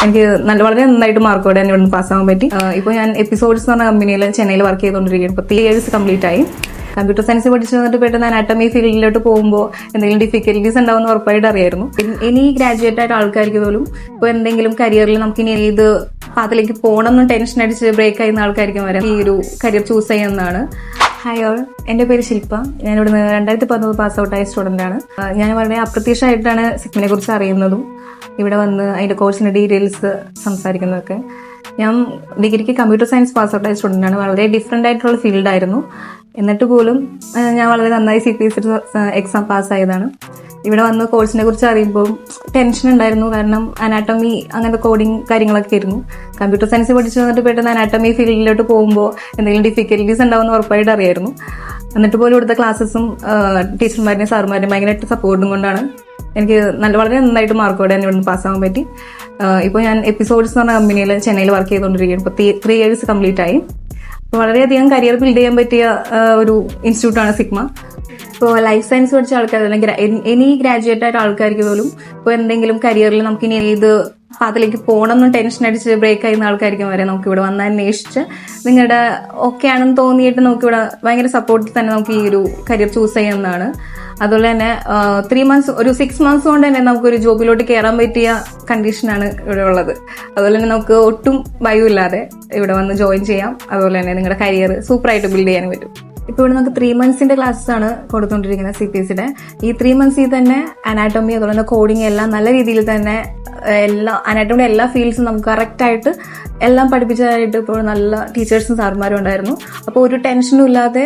എനിക്ക് വളരെ നന്നായിട്ട് മാർക്കോടെ തന്നെ ഇവിടെ പാസ്സാകാൻ പറ്റി. ഇപ്പോൾ ഞാൻ എപ്പിസോഡ്സ് എന്ന് പറഞ്ഞ കമ്പനിയിൽ ചെന്നൈയിൽ വർക്ക് ചെയ്തുകൊണ്ടിരിക്കുകയാണ്. ഇപ്പോൾ 3 years കംപ്ലീറ്റ് ആയി. കമ്പ്യൂട്ടർ സയൻസ് പഠിച്ചു വന്നിട്ട് പെട്ടെന്ന് അനാട്ടമി ഫീൽഡിലോട്ട് പോകുമ്പോൾ എന്തെങ്കിലും ഡിഫിക്കൽറ്റീസ് ഉണ്ടാവുമെന്ന് ഉറപ്പായിട്ട് അറിയായിരുന്നു. ഇനി ഗ്രാജുവേറ്റ് ആയിട്ട് ആൾക്കാർക്ക് പോലും ഇപ്പോൾ എന്തെങ്കിലും കരിയറിൽ നമുക്ക് ഇനി ഏത് പാത്തിലേക്ക് പോകണം എന്ന് ടെൻഷൻ അടിച്ച് ബ്രേക്ക് ആയിരുന്ന ആൾക്കാർക്കും വരെ ഈ ഒരു കരിയർ ചൂസ് ചെയ്യുന്നതാണ്. ഹായ് ഓൾ, എൻ്റെ പേര് ശില്പ. ഞാനിവിടുന്ന് 2019 പാസ് ഔട്ടായ സ്റ്റുഡൻ്റ് ആണ്. ഞാൻ വളരെ അപ്രത്യക്ഷമായിട്ടാണ് സിഗ്മയെ കുറിച്ച് അറിയുന്നതും ഇവിടെ വന്ന് അതിൻ്റെ കോഴ്സിൻ്റെ ഡീറ്റെയിൽസ് സംസാരിക്കുന്നതൊക്കെ. ഞാൻ ഡിഗ്രിക്ക് കമ്പ്യൂട്ടർ സയൻസ് പാസ് ഔട്ടായ സ്റ്റുഡൻ്റ് ആണ്. വളരെ ഡിഫറെൻ്റ് ആയിട്ടുള്ള ഫീൽഡായിരുന്നു. എന്നിട്ട് പോലും ഞാൻ വളരെ നന്നായി CPSC എക്സാം പാസ്സായതാണ്. ഇവിടെ വന്ന് കോഴ്സിനെ കുറിച്ച് അറിയുമ്പോൾ ടെൻഷൻ ഉണ്ടായിരുന്നു. കാരണം അനാട്ടമി അങ്ങനത്തെ കോഡിങ് കാര്യങ്ങളൊക്കെ ആയിരുന്നു. കമ്പ്യൂട്ടർ സയൻസ് പഠിച്ചു വന്നിട്ട് പെട്ടെന്ന് അനാട്ടമി ഫീൽഡിലോട്ട് പോകുമ്പോൾ എന്തെങ്കിലും ഡിഫിക്കൽറ്റീസ് ഉണ്ടാവുമെന്ന് ഉറപ്പായിട്ട് അറിയായിരുന്നു. എന്നിട്ട് പോലും ഇവിടുത്തെ ക്ലാസ്സസും ടീച്ചർമാരുടെയും സാറുമാരുടെയും ഭയങ്കരമായിട്ട് സപ്പോർട്ടും കൊണ്ടാണ് എനിക്ക് വളരെ നന്നായിട്ട് മാർക്കോടെ തന്നെ ഇവിടുന്ന് പാസ്സാകാൻ പറ്റി. ഇപ്പോൾ ഞാൻ എപ്പിസോഡ്സ് എന്ന് പറഞ്ഞ കമ്പനിയിൽ ചെന്നൈയിൽ വർക്ക് ചെയ്തുകൊണ്ടിരിക്കുകയാണ്. ഇപ്പോൾ 3 years കംപ്ലീറ്റ് ആയി. അപ്പോൾ വളരെയധികം കരിയർ ബിൽഡ് ചെയ്യാൻ പറ്റിയ ഒരു ഇൻസ്റ്റിറ്റ്യൂട്ടാണ് സിഗ്മ. ഇപ്പോൾ ലൈഫ് സയൻസ് പഠിച്ച ആൾക്കാർ അല്ലെങ്കിൽ എനി ഗ്രാജുവേറ്റ് ആയിട്ട് ആൾക്കാർക്ക് പോലും ഇപ്പോൾ എന്തെങ്കിലും കരിയറിൽ നമുക്ക് ഇനി ഏത് പാത്തിലേക്ക് പോകണം എന്ന് ടെൻഷൻ അടിച്ച് ബ്രേക്ക് ആയിരുന്ന ആൾക്കാർക്കും വരെ നമുക്ക് ഇവിടെ വന്ന് അന്വേഷിച്ച് നിങ്ങളുടെ ഓക്കെ ആണെന്ന് തോന്നിയിട്ട് നമുക്കിവിടെ ഭയങ്കര സപ്പോർട്ടിൽ തന്നെ നമുക്ക് ഈ ഒരു കരിയർ ചൂസ് ചെയ്യുന്നതാണ്. അതുപോലെ തന്നെ 3 months ഒരു 6 months കൊണ്ട് തന്നെ നമുക്കൊരു ജോബിലോട്ട് കയറാൻ പറ്റിയ കണ്ടീഷനാണ് ഇവിടെ ഉള്ളത്. അതുപോലെ തന്നെ നമുക്ക് ഒട്ടും ഭയമില്ലാതെ ഇവിടെ വന്ന് ജോയിൻ ചെയ്യാം. അതുപോലെ തന്നെ നിങ്ങളുടെ കരിയർ സൂപ്പറായിട്ട് ബിൽഡ് ചെയ്യാൻ പറ്റും. ഇപ്പോൾ ഇവിടെ നമുക്ക് 3 months ക്ലാസ്സസ് ആണ് കൊടുത്തുകൊണ്ടിരിക്കുന്നത് CPSCയുടെ. ഈ 3 months തന്നെ അനാട്ടമി അതുപോലെ തന്നെ കോഡിങ് എല്ലാം നല്ല രീതിയിൽ തന്നെ അനാട്ടമിയുടെ എല്ലാ ഫീൽഡ്സും നമുക്ക് കറക്റ്റായിട്ട് എല്ലാം പഠിപ്പിച്ചതായിട്ട് ഇപ്പോൾ നല്ല ടീച്ചേഴ്സും സാർമാരും ഉണ്ടായിരുന്നു. അപ്പോൾ ഒരു ടെൻഷനും ഇല്ലാതെ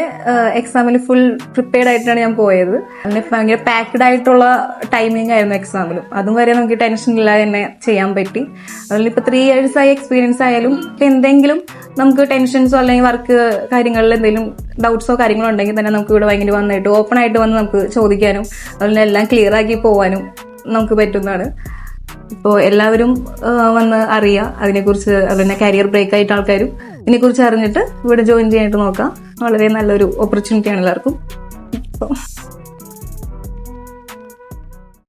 എക്സാമിൽ ഫുൾ പ്രിപ്പയർഡ് ആയിട്ടാണ് ഞാൻ പോയത്. അങ്ങനെ ഭയങ്കര പാക്ഡ് ആയിട്ടുള്ള ടൈമിംഗ് ആയിരുന്നു എക്സാമിലും. അതും വരെ നമുക്ക് ടെൻഷൻ ഇല്ലാതെ തന്നെ ചെയ്യാൻ പറ്റി. അതുപോലെ ഇപ്പോൾ 3 years ആയി എക്സ്പീരിയൻസ് ആയാലും എന്തെങ്കിലും നമുക്ക് ടെൻഷൻസോ അല്ലെങ്കിൽ വർക്ക് കാര്യങ്ങളിൽ എന്തെങ്കിലും ഡൗട്ട്സോ കാര്യങ്ങളോ ഉണ്ടെങ്കിൽ തന്നെ നമുക്ക് ഇവിടെ ഭയങ്കര വന്നിട്ട് ഓപ്പൺ ആയിട്ട് വന്ന് നമുക്ക് ചോദിക്കാനും അതുപോലെ എല്ലാം ക്ലിയർ ആക്കി പോകാനും നമുക്ക് പറ്റുന്നതാണ്. ഇപ്പോൾ എല്ലാവരും വന്ന് അറിയുക അതിനെക്കുറിച്ച്. അതുപോലെ കരിയർ ബ്രേക്ക് ആയിട്ട് ആൾക്കാരും ഇതിനെക്കുറിച്ച് അറിഞ്ഞിട്ട് ഇവിടെ ജോയിൻ ചെയ്യാനായിട്ട് നോക്കാം. വളരെ നല്ലൊരു ഓപ്പർച്യൂണിറ്റിയാണ് എല്ലാവർക്കും.